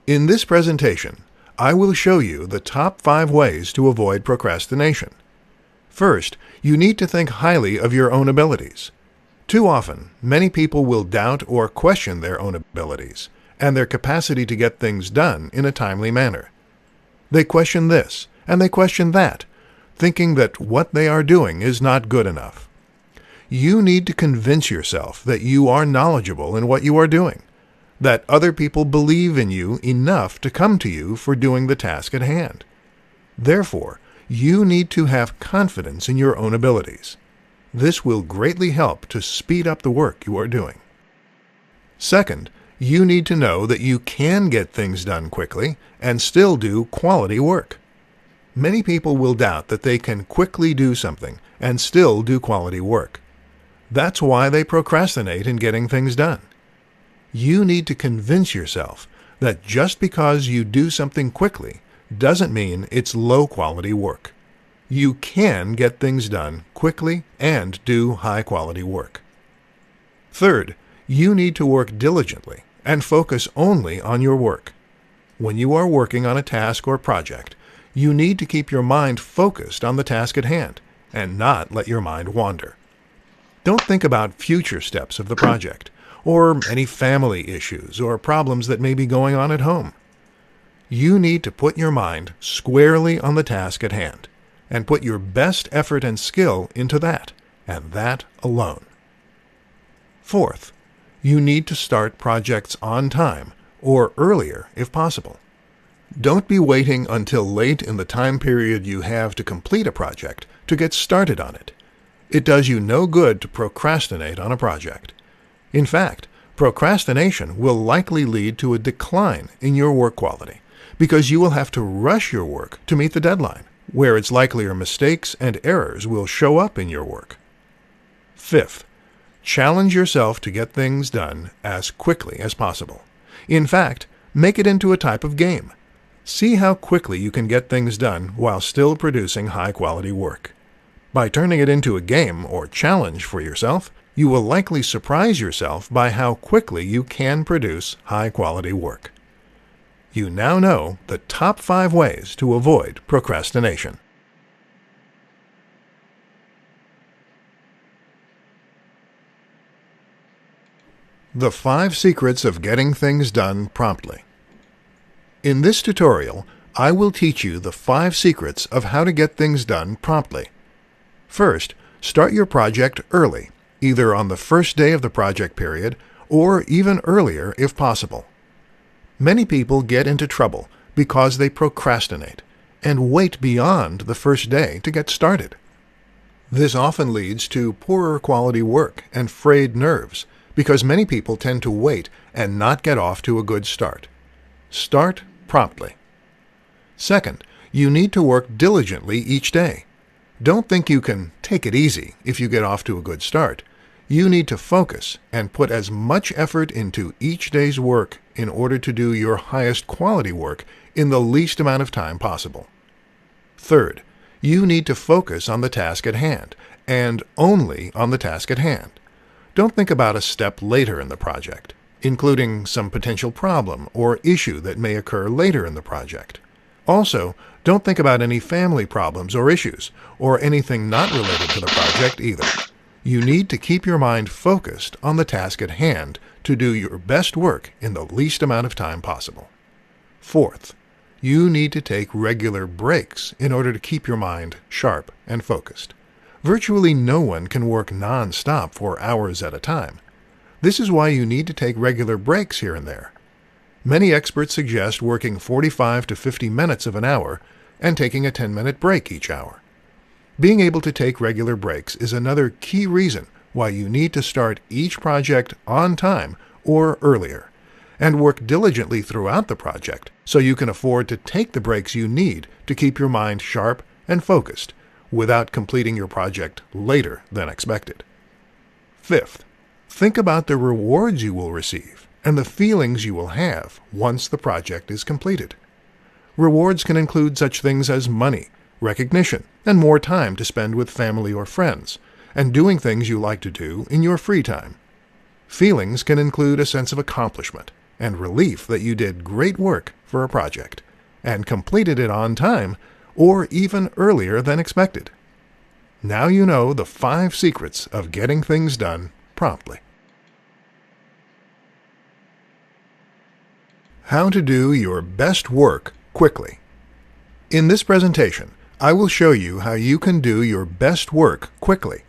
In this presentation, I will show you the top 5 ways to avoid procrastination. First, you need to think highly of your own abilities. Too often, many people will doubt or question their own abilities and their capacity to get things done in a timely manner. They question this and they question that, thinking that what they are doing is not good enough. You need to convince yourself that you are knowledgeable in what you are doing, that other people believe in you enough to come to you for doing the task at hand. Therefore, you need to have confidence in your own abilities. This will greatly help to speed up the work you are doing. Second, you need to know that you can get things done quickly and still do quality work. Many people will doubt that they can quickly do something and still do quality work. That's why they procrastinate in getting things done. You need to convince yourself that just because you do something quickly doesn't mean it's low-quality work. You can get things done quickly and do high-quality work. Third, you need to work diligently and focus only on your work. When you are working on a task or project, you need to keep your mind focused on the task at hand and not let your mind wander. Don't think about future steps of the project, or any family issues or problems that may be going on at home. You need to put your mind squarely on the task at hand and put your best effort and skill into that, and that alone. Fourth, you need to start projects on time or earlier if possible. Don't be waiting until late in the time period you have to complete a project to get started on it. It does you no good to procrastinate on a project. In fact, procrastination will likely lead to a decline in your work quality because you will have to rush your work to meet the deadline, where it's likelier mistakes and errors will show up in your work. Fifth, challenge yourself to get things done as quickly as possible. In fact, make it into a type of game. See how quickly you can get things done while still producing high-quality work. By turning it into a game or challenge for yourself, you will likely surprise yourself by how quickly you can produce high-quality work. You now know the top 5 ways to avoid procrastination. The 5 secrets of getting things done promptly. In this tutorial, I will teach you the 5 secrets of how to get things done promptly. First, start your project early, either on the first day of the project period or even earlier if possible. Many people get into trouble because they procrastinate and wait beyond the first day to get started. This often leads to poorer quality work and frayed nerves because many people tend to wait and not get off to a good start. Start promptly. Second, you need to work diligently each day. Don't think you can take it easy if you get off to a good start. You need to focus and put as much effort into each day's work in order to do your highest quality work in the least amount of time possible. Third, you need to focus on the task at hand, and only on the task at hand. Don't think about a step later in the project, including some potential problem or issue that may occur later in the project. Also, don't think about any family problems or issues, or anything not related to the project either. You need to keep your mind focused on the task at hand to do your best work in the least amount of time possible. Fourth, you need to take regular breaks in order to keep your mind sharp and focused. Virtually no one can work non-stop for hours at a time. This is why you need to take regular breaks here and there. Many experts suggest working 45 to 50 minutes of an hour and taking a 10-minute break each hour. Being able to take regular breaks is another key reason why you need to start each project on time or earlier, and work diligently throughout the project so you can afford to take the breaks you need to keep your mind sharp and focused without completing your project later than expected. Fifth, think about the rewards you will receive and the feelings you will have once the project is completed. Rewards can include such things as money, recognition, and more time to spend with family or friends, and doing things you like to do in your free time. Feelings can include a sense of accomplishment, and relief that you did great work for a project and completed it on time or even earlier than expected. Now you know the 5 secrets of getting things done promptly. How to do your best work quickly. In this presentation, I will show you how you can do your best work quickly.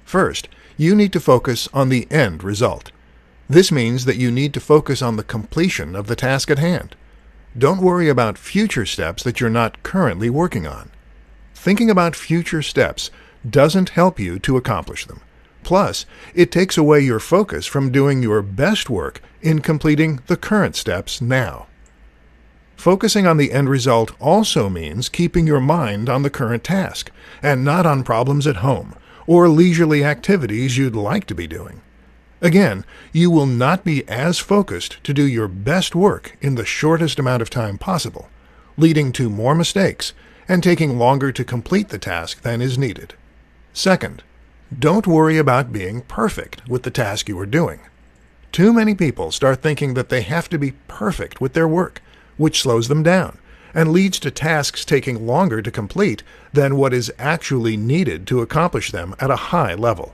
First, you need to focus on the end result. This means that you need to focus on the completion of the task at hand. Don't worry about future steps that you're not currently working on. Thinking about future steps doesn't help you to accomplish them. Plus, it takes away your focus from doing your best work in completing the current steps now. Focusing on the end result also means keeping your mind on the current task and not on problems at home or leisurely activities you'd like to be doing. Again, you will not be as focused to do your best work in the shortest amount of time possible, leading to more mistakes and taking longer to complete the task than is needed. Second, don't worry about being perfect with the task you are doing. Too many people start thinking that they have to be perfect with their work, which slows them down and leads to tasks taking longer to complete than what is actually needed to accomplish them at a high level.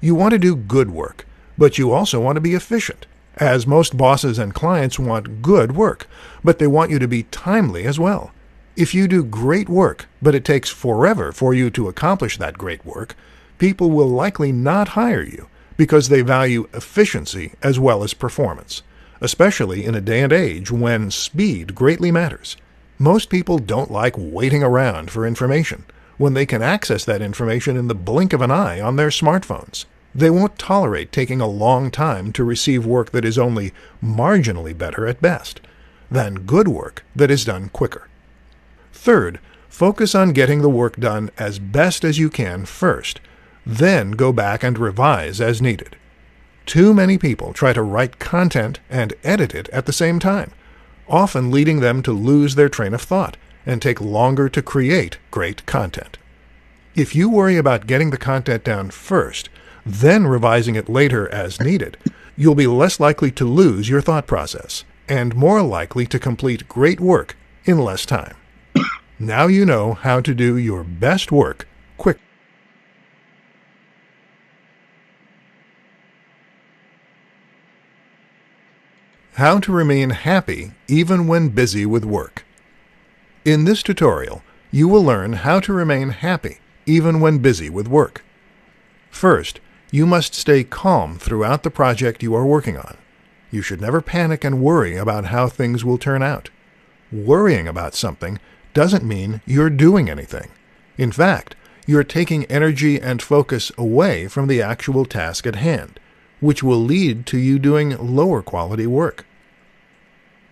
You want to do good work, but you also want to be efficient, as most bosses and clients want good work, but they want you to be timely as well. If you do great work, but it takes forever for you to accomplish that great work, people will likely not hire you because they value efficiency as well as performance, especially in a day and age when speed greatly matters. Most people don't like waiting around for information when they can access that information in the blink of an eye on their smartphones. They won't tolerate taking a long time to receive work that is only marginally better at best than good work that is done quicker. Third, focus on getting the work done as best as you can first, then go back and revise as needed. Too many people try to write content and edit it at the same time, often leading them to lose their train of thought and take longer to create great content. If you worry about getting the content down first, then revising it later as needed, you'll be less likely to lose your thought process and more likely to complete great work in less time. Now you know how to do your best work quickly. How to remain happy even when busy with work. In this tutorial, you will learn how to remain happy even when busy with work. First, you must stay calm throughout the project you are working on. You should never panic and worry about how things will turn out. Worrying about something doesn't mean you're doing anything. In fact, you're taking energy and focus away from the actual task at hand, which will lead to you doing lower quality work.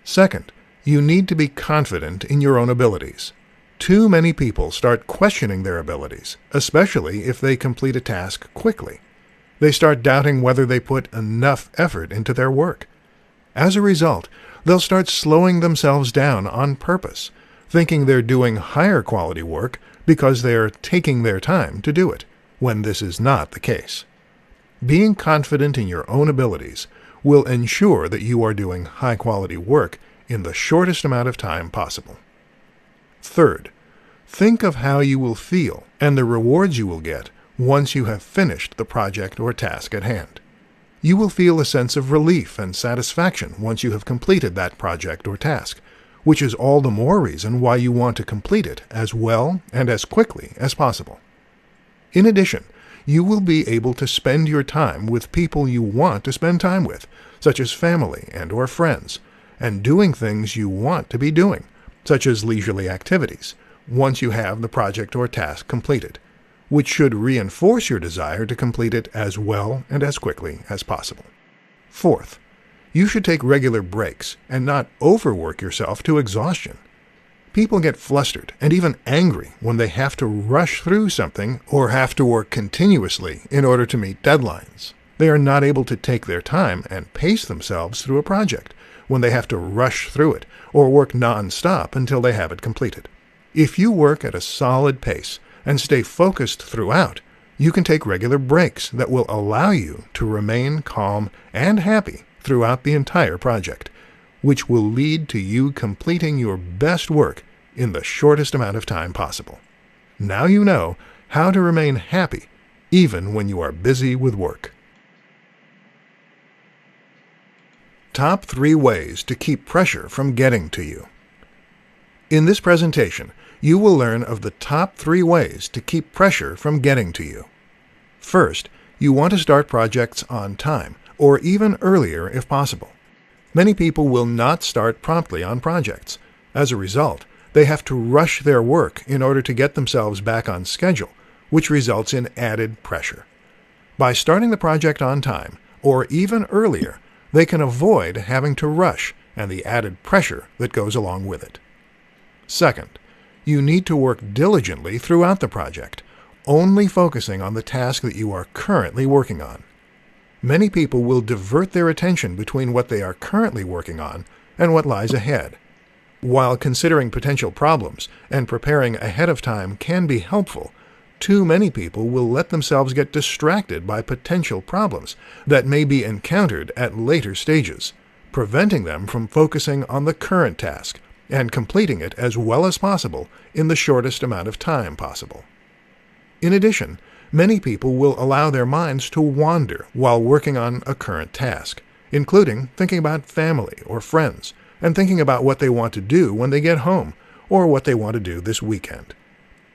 Second, you need to be confident in your own abilities. Too many people start questioning their abilities, especially if they complete a task quickly. They start doubting whether they put enough effort into their work. As a result, they'll start slowing themselves down on purpose, thinking they're doing higher quality work because they're taking their time to do it, when this is not the case. Being confident in your own abilities will ensure that you are doing high-quality work in the shortest amount of time possible. Third, think of how you will feel and the rewards you will get once you have finished the project or task at hand. You will feel a sense of relief and satisfaction once you have completed that project or task, which is all the more reason why you want to complete it as well and as quickly as possible. In addition, you will be able to spend your time with people you want to spend time with, such as family and or friends, and doing things you want to be doing, such as leisurely activities, once you have the project or task completed, which should reinforce your desire to complete it as well and as quickly as possible. Fourth, you should take regular breaks and not overwork yourself to exhaustion. People get flustered and even angry when they have to rush through something or have to work continuously in order to meet deadlines. They are not able to take their time and pace themselves through a project when they have to rush through it or work non-stop until they have it completed. If you work at a solid pace and stay focused throughout, you can take regular breaks that will allow you to remain calm and happy throughout the entire project, which will lead to you completing your best work in the shortest amount of time possible. Now you know how to remain happy even when you are busy with work. Top 3 ways to keep pressure from getting to you. In this presentation, you will learn of the top 3 ways to keep pressure from getting to you. First, you want to start projects on time, or even earlier if possible. Many people will not start promptly on projects. As a result, they have to rush their work in order to get themselves back on schedule, which results in added pressure. By starting the project on time, or even earlier, they can avoid having to rush and the added pressure that goes along with it. Second, you need to work diligently throughout the project, only focusing on the task that you are currently working on. Many people will divert their attention between what they are currently working on and what lies ahead. While considering potential problems and preparing ahead of time can be helpful, too many people will let themselves get distracted by potential problems that may be encountered at later stages, preventing them from focusing on the current task and completing it as well as possible in the shortest amount of time possible. In addition, many people will allow their minds to wander while working on a current task, including thinking about family or friends, and thinking about what they want to do when they get home, or what they want to do this weekend.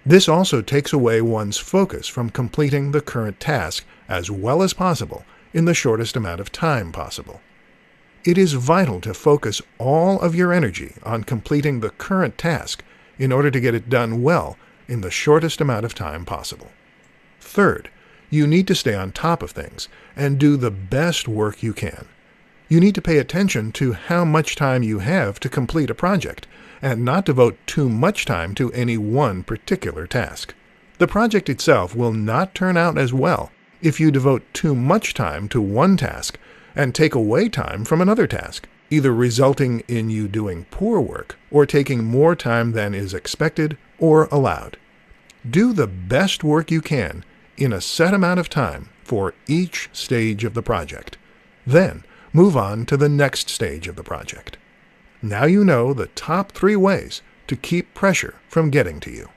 This also takes away one's focus from completing the current task as well as possible in the shortest amount of time possible. It is vital to focus all of your energy on completing the current task in order to get it done well in the shortest amount of time possible. Third, you need to stay on top of things and do the best work you can. You need to pay attention to how much time you have to complete a project and not devote too much time to any one particular task. The project itself will not turn out as well if you devote too much time to one task and take away time from another task, either resulting in you doing poor work or taking more time than is expected or allowed. Do the best work you can in a set amount of time for each stage of the project. Then, move on to the next stage of the project. Now you know the top 3 ways to keep pressure from getting to you.